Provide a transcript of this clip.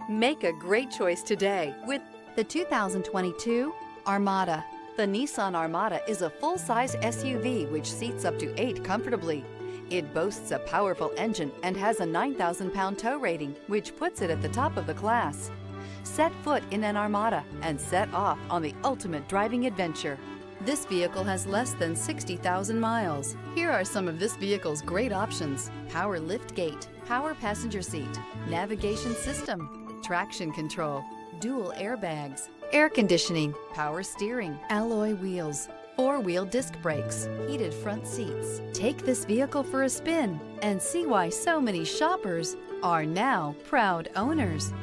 Make a great choice today with the 2022 Armada. The Nissan Armada is a full-size SUV which seats up to 8 comfortably. It boasts a powerful engine and has a 9,000-pound tow rating, which puts it at the top of the class. Set foot in an Armada and set off on the ultimate driving adventure. This vehicle has less than 60,000 miles. Here are some of this vehicle's great options: power liftgate, power passenger seat, navigation system, traction control, dual airbags, air conditioning, power steering, alloy wheels, 4-wheel disc brakes, heated front seats. Take this vehicle for a spin and see why so many shoppers are now proud owners.